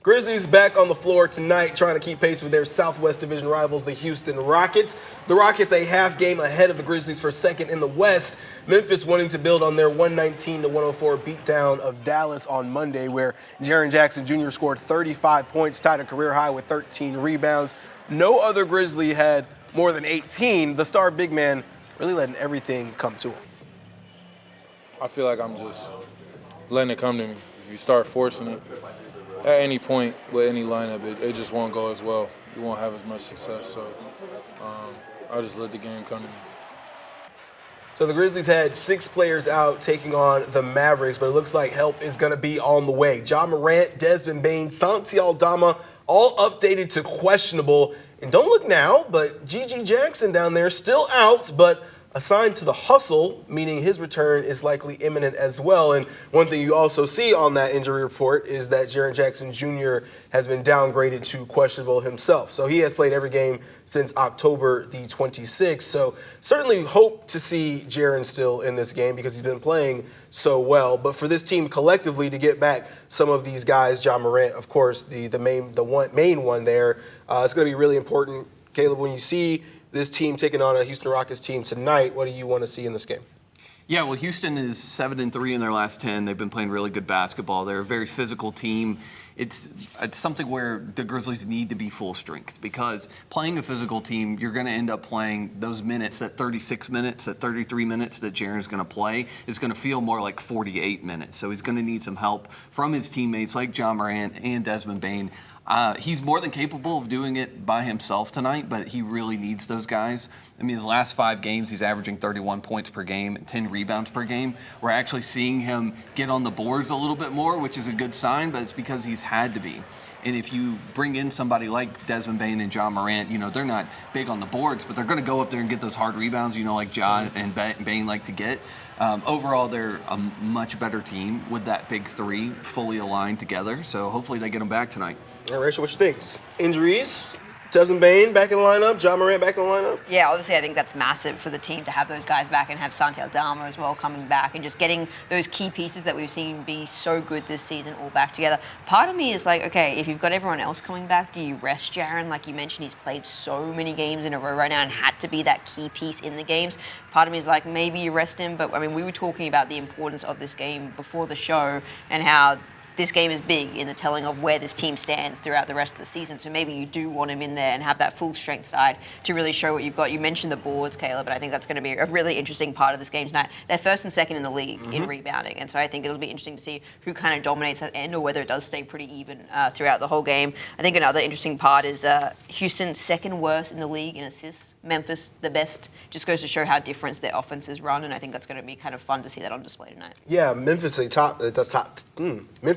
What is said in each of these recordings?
Grizzlies back on the floor tonight trying to keep pace with their Southwest Division rivals, the Houston Rockets. The Rockets a half game ahead of the Grizzlies for second in the West. Memphis wanting to build on their 119-104 beatdown of Dallas on Monday, where Jaren Jackson Jr. scored 35 points, tied a career high with 13 rebounds. No other Grizzly had more than 18. The star big man really letting everything come to him. I feel like I'm just letting it come to me. If you start forcing it, at any point with any lineup, it just won't go as well. You won't have as much success. So I'll just let the game come to me. So the Grizzlies had 6 players out taking on the Mavericks, but it looks like help is going to be on the way. Ja Morant, Desmond Bane, Santi Aldama, all updated to questionable. And don't look now, but G.G. Jackson down there still out, but assigned to the hustle, meaning his return is likely imminent as well. And one thing you also see on that injury report is that Jaren Jackson Jr. has been downgraded to questionable himself. So he has played every game since October the 26th. So certainly hope to see Jaren still in this game because he's been playing so well. But for this team collectively to get back some of these guys, Ja Morant, of course, the main one there, it's going to be really important. Caleb, when you see this team taking on a Houston Rockets team tonight, what do you want to see in this game? Yeah, well, Houston is 7-3 in their last 10. They've been playing really good basketball. They're a very physical team. It's something where the Grizzlies need to be full strength because playing a physical team, you're going to end up playing those minutes, that 36 minutes, that 33 minutes that Jaren's going to play is going to feel more like 48 minutes. So he's going to need some help from his teammates like Ja Morant and Desmond Bane. He's more than capable of doing it by himself tonight, but he really needs those guys. I mean, his last 5 games, he's averaging 31 points per game and 10 rebounds per game. We're actually seeing him get on the boards a little bit more, which is a good sign, but it's because he's had to be. And if you bring in somebody like Desmond Bane and Ja Morant, they're not big on the boards, but they're going to go up there and get those hard rebounds, like Ja and Bane like to get. Overall, they're a much better team with that big 3 fully aligned together. So hopefully they get them back tonight. All right, Rachel, what you think? Injuries? Desmond Bane back in the lineup? Ja Morant back in the lineup? Yeah, obviously I think that's massive for the team to have those guys back and have Santi Aldama as well coming back and just getting those key pieces that we've seen be so good this season all back together. Part of me is like, okay, if you've got everyone else coming back, do you rest Jaren? Like you mentioned, he's played so many games in a row right now and had to be that key piece in the games. Part of me is like, maybe you rest him, but I mean, we were talking about the importance of this game before the show and how this game is big in the telling of where this team stands throughout the rest of the season. So maybe you do want him in there and have that full strength side to really show what you've got. You mentioned the boards, Caleb, but I think that's going to be a really interesting part of this game tonight. They're first and second in the league in rebounding. And so I think it'll be interesting to see who kind of dominates that end or whether it does stay pretty even throughout the whole game. I think another interesting part is Houston second worst in the league in assists. Memphis the best. Just goes to show how different their offenses run. And I think that's going to be kind of fun to see that on display tonight. Yeah, Memphis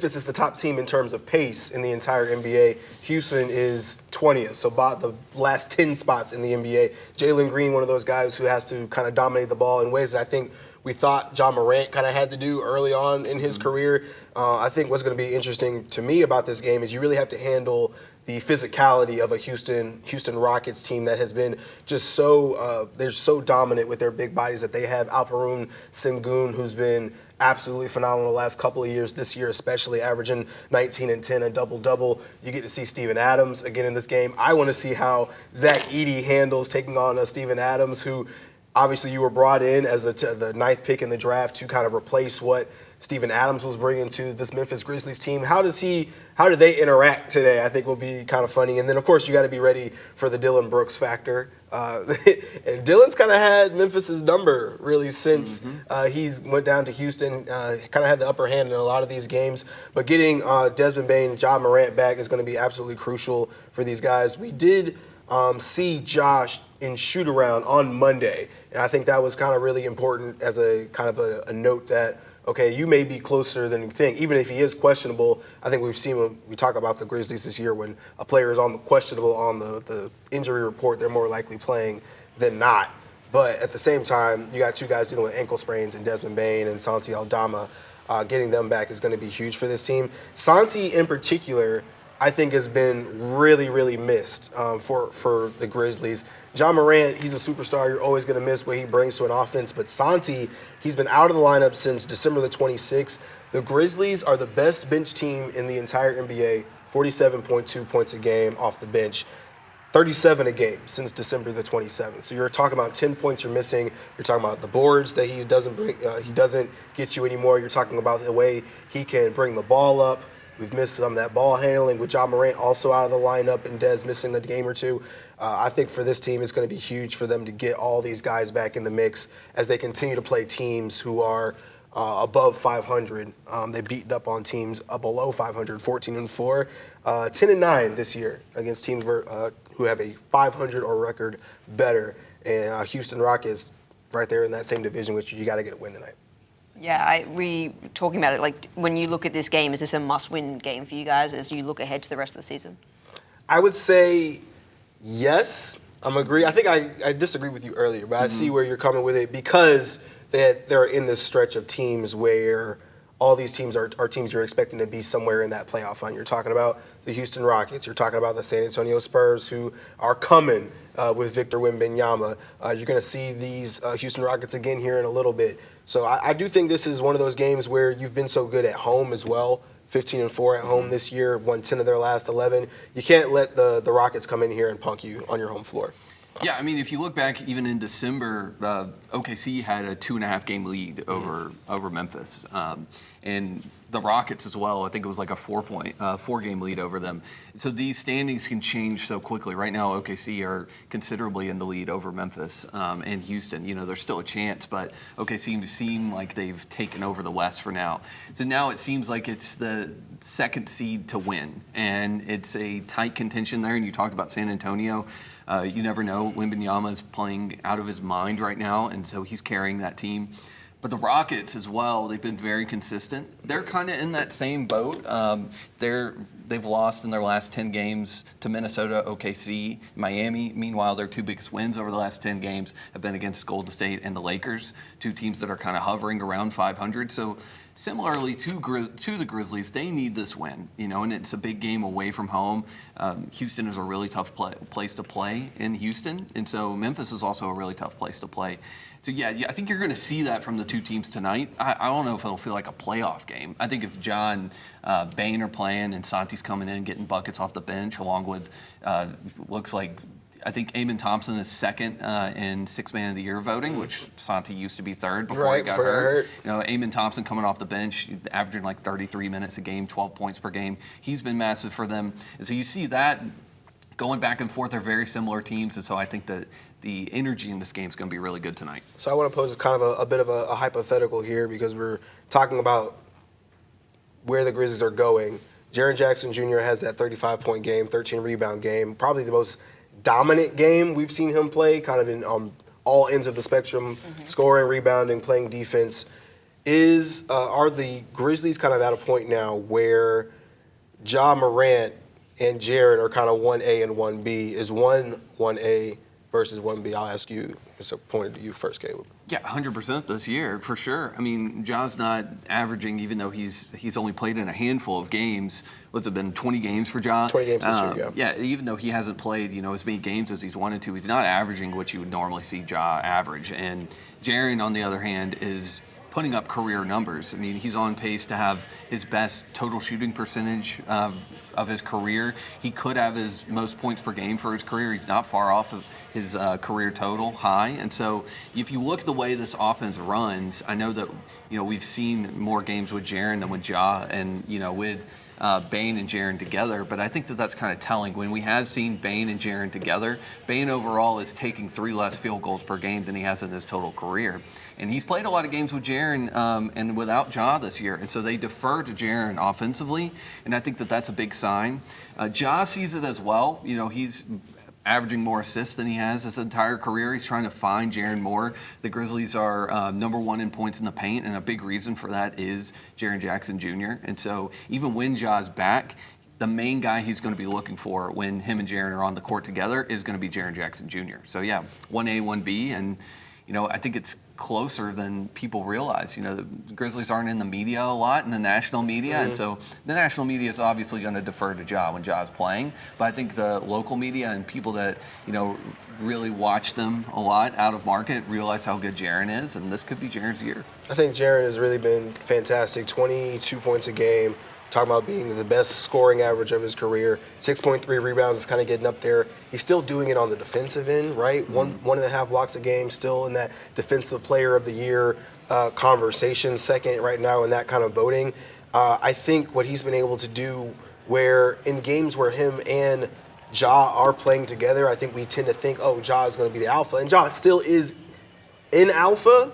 is the top team in terms of pace in the entire NBA. Houston is 20th, so about the last 10 spots in the NBA. Jalen Green, one of those guys who has to kind of dominate the ball in ways that I think we thought Ja Morant kind of had to do early on in his career. I think what's going to be interesting to me about this game is you really have to handle the physicality of a Houston Rockets team that has been just they're so dominant with their big bodies that they have. Alperen Sengun, who's been absolutely phenomenal the last couple of years, this year especially, averaging 19 and 10, a double-double. You get to see Steven Adams again in this game. I want to see how Zach Edey handles taking on Steven Adams, who obviously you were brought in as the 9th pick in the draft to kind of replace what Steven Adams was bringing to this Memphis Grizzlies team. How do they interact today? I think will be kind of funny. And then, of course, you got to be ready for the Dylan Brooks factor. And Dylan's kind of had Memphis's number really since he's went down to Houston. Kind of had the upper hand in a lot of these games. But getting Desmond Bane and Ja Morant back is going to be absolutely crucial for these guys. We did see Josh in shoot-around on Monday. And I think that was kind of really important as a kind of a note that, okay, you may be closer than you think. Even if he is questionable, I think we've seen when we talk about the Grizzlies this year, when a player is on the questionable on the injury report, they're more likely playing than not. But at the same time, you got 2 guys dealing with ankle sprains in Desmond Bane and Santi Aldama. Getting them back is going to be huge for this team. Santi in particular, I think has been really, really missed for the Grizzlies. John Morant, he's a superstar. You're always going to miss what he brings to an offense. But Santi, he's been out of the lineup since December the 26th. The Grizzlies are the best bench team in the entire NBA, 47.2 points a game off the bench. 37 a game since December the 27th. So you're talking about 10 points you're missing. You're talking about the boards that he doesn't get you anymore. You're talking about the way he can bring the ball up. We've missed some of that ball handling with John Morant also out of the lineup and Dez missing a game or two. I think for this team, it's going to be huge for them to get all these guys back in the mix as they continue to play teams who are above 500. They beat up on teams below 500, 14-4, 10-9 this year against teams who have a 500 or record better. And Houston Rockets, right there in that same division with you got to get a win tonight. Yeah, we talking about it, like when you look at this game, is this a must-win game for you guys as you look ahead to the rest of the season? I would say yes. I'm agree. I think I disagree with you earlier, but I see where you're coming with it because they're in this stretch of teams where all these teams are teams you're expecting to be somewhere in that playoff run. You're talking about the Houston Rockets. You're talking about the San Antonio Spurs who are coming with Victor Wembanyama. You're going to see these Houston Rockets again here in a little bit. So I do think this is one of those games where you've been so good at home as well. 15-4 at home this year, won 10 of their last 11. You can't let the Rockets come in here and punk you on your home floor. Yeah, I mean, if you look back even in December, OKC had a 2.5-game lead over Memphis. And the Rockets as well, I think it was like a 4-game lead over them. So these standings can change so quickly. Right now, OKC are considerably in the lead over Memphis and Houston. You know, there's still a chance, but OKC seem like they've taken over the West for now. So now it seems like it's the second seed to win, and it's a tight contention there. And you talked about San Antonio. You never know. Wembanyama is playing out of his mind right now, and so he's carrying that team. But the Rockets as well, they've been very consistent. They're kind of in that same boat. They've lost in their last 10 games to Minnesota, OKC, Miami. Meanwhile, their two biggest wins over the last 10 games have been against Golden State and the Lakers, two teams that are kind of hovering around 500. So similarly to the Grizzlies, they need this win, you know, and it's a big game away from home. Houston is a really tough place to play in Houston, and so Memphis is also a really tough place to play. So, yeah, I think you're going to see that from the two teams tonight. I don't know if it'll feel like a playoff game. I think if John, Bain are playing and Santi's coming in getting buckets off the bench, along with looks like I think Amen Thompson is second in Sixth Man of the Year voting, which Santi used to be third before he got hurt. You know, Amen Thompson coming off the bench, averaging like 33 minutes a game, 12 points per game. He's been massive for them. And so you see that going back and forth. They're very similar teams, and so I think that the energy in this game is going to be really good tonight. So I want to pose kind of a bit of a hypothetical here because we're talking about where the Grizzlies are going. Jaren Jackson Jr. has that 35-point game, 13-rebound game, probably the most dominant game we've seen him play, kind of in all ends of the spectrum, scoring, rebounding, playing defense. Are the Grizzlies kind of at a point now where Ja Morant and Jaren are kind of 1A and 1B? Is 1A versus 1B? I'll ask you, it's a point to you first, Caleb. Yeah, 100% this year, for sure. I mean, Ja's not averaging, even though he's only played in a handful of games. What's it been, 20 games for Ja? 20 games this year, yeah. Yeah, even though he hasn't played, you know, as many games as he's wanted to, he's not averaging what you would normally see Ja average. And Jaren, on the other hand, is putting up career numbers. I mean, he's on pace to have his best total shooting percentage of his career. He could have his most points per game for his career. He's not far off of his career total high. And so if you look at the way this offense runs, I know that, you know, we've seen more games with Jaren than with Ja and, you know, with Bain and Jaren together, but I think that that's kind of telling. When we have seen Bain and Jaren together, Bain overall is taking 3 less field goals per game than he has in his total career. And he's played a lot of games with Jaren and without Ja this year, and so they defer to Jaren offensively, and I think that that's a big sign. Ja sees it as well. You know, he's averaging more assists than he has his entire career. He's trying to find Jaren more. The Grizzlies are number 1 in points in the paint, and a big reason for that is Jaren Jackson Jr. And so even when Ja's back, the main guy he's going to be looking for when him and Jaren are on the court together is going to be Jaren Jackson Jr. So, yeah, 1A, 1B, and, you know, I think it's closer than people realize. You know, the Grizzlies aren't in the media a lot, in the national media, and so the national media is obviously going to defer to Ja when Ja's playing. But I think the local media and people that, you know, really watch them a lot out of market realize how good Jaren is, and this could be Jaren's year. I think Jaren has really been fantastic. 22 points a game. Talking about being the best scoring average of his career. 6.3 rebounds is kind of getting up there. He's still doing it on the defensive end, right? 1.5 blocks a game, still in that defensive player of the year conversation, second right now in that kind of voting. I think what he's been able to do, where in games where him and Ja are playing together, I think we tend to think, oh, Ja is going to be the alpha. And Ja still is in alpha,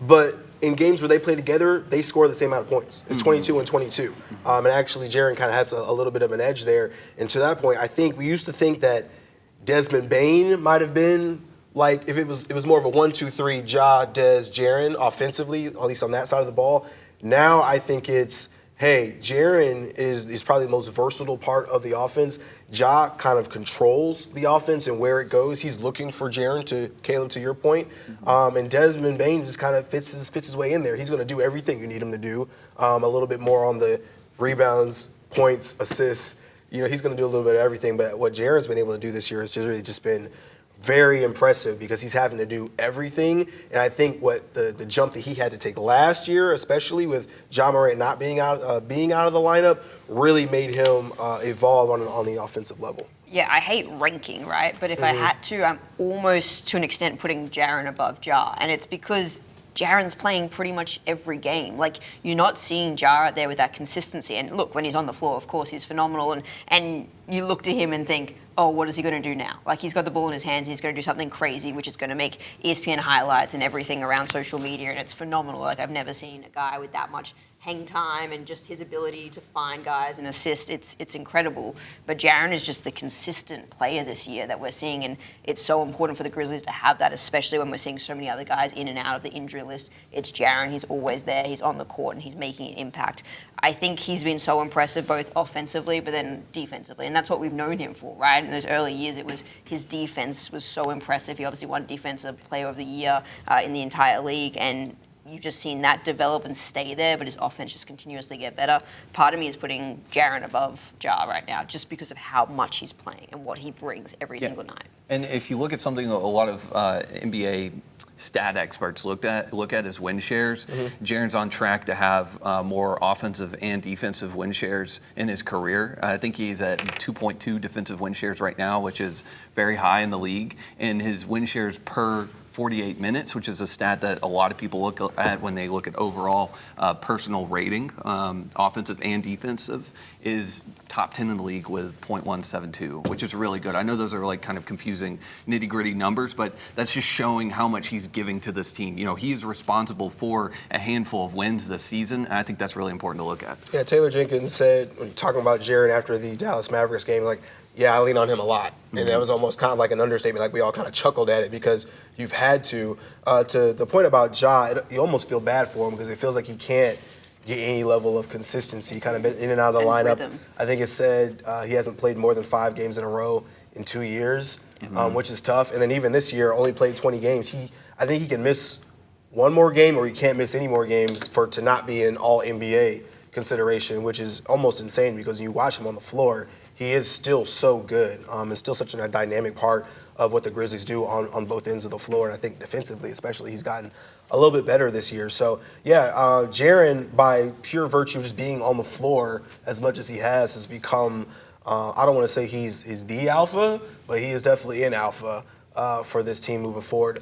but in games where they play together, they score the same amount of points. It's 22 and 22. And actually, Jaren kind of has a little bit of an edge there. And to that point, I think we used to think that Desmond Bane might have been like, if it was more of a 1-2-3 Ja, Des, Jaren offensively, at least on that side of the ball. Now I think it's, hey, Jaren is probably the most versatile part of the offense. Ja kind of controls the offense and where it goes. He's looking for Jaren, to Caleb, to your point. And Desmond Bane just kind of fits his way in there. He's going to do everything you need him to do. A little bit more on the rebounds, points, assists. You know, he's going to do a little bit of everything. But what Jaren's been able to do this year has just been very impressive because he's having to do everything. And I think what the jump that he had to take last year, especially with Ja Morant not being out of the lineup, really made him evolve on the offensive level. Yeah, I hate ranking, right? But if I had to, I'm almost to an extent putting Jaren above Ja. And it's because Jaren's playing pretty much every game. Like, you're not seeing Ja out there with that consistency. And look, when he's on the floor, of course, he's phenomenal. And you look to him and think, oh, what is he going to do now? Like, he's got the ball in his hands. He's going to do something crazy, which is going to make ESPN highlights and everything around social media. And it's phenomenal. Like, I've never seen a guy with that much hang time and just his ability to find guys and assist. It's incredible. But Jaren is just the consistent player this year that we're seeing, and it's so important for the Grizzlies to have that, especially when we're seeing so many other guys in and out of the injury list. It's Jaren. He's always there. He's on the court, and he's making an impact. I think he's been so impressive both offensively but then defensively, and that's what we've known him for, right? In those early years, it was his defense was so impressive. He obviously won Defensive Player of the Year in the entire league, and you've just seen that develop and stay there, but his offense just continuously get better. Part of me is putting Jaren above Ja right now just because of how much he's playing and what he brings every single night. And if you look at something a lot of NBA stat experts look at as win shares, Jaren's on track to have more offensive and defensive win shares in his career. I think he's at 2.2 defensive win shares right now, which is very high in the league. And his win shares per 48 minutes, which is a stat that a lot of people look at when they look at overall personal rating, offensive and defensive, is top 10 in the league with .172, which is really good. I know those are like kind of confusing nitty-gritty numbers, but that's just showing how much he's giving to this team. You know, he's responsible for a handful of wins this season, and I think that's really important to look at. Yeah, Taylor Jenkins said, when talking about Jaren after the Dallas Mavericks game, like, yeah, I lean on him a lot. And that was almost kind of like an understatement. Like, we all kind of chuckled at it because you've had to. To the point about Ja, you almost feel bad for him because it feels like he can't get any level of consistency, kind of been in and out of the lineup. Rhythm. I think it said he hasn't played more than 5 games in a row in 2 years, which is tough. And then even this year, only played 20 games. I think he can miss one more game or he can't miss any more games to not be in all-NBA consideration, which is almost insane because when you watch him on the floor, he is still so good. It's still such a dynamic part of what the Grizzlies do on both ends of the floor. And I think defensively especially, he's gotten a little bit better this year. So, yeah, Jaren, by pure virtue of just being on the floor as much as he has become, I don't want to say he's the alpha, but he is definitely an alpha for this team moving forward.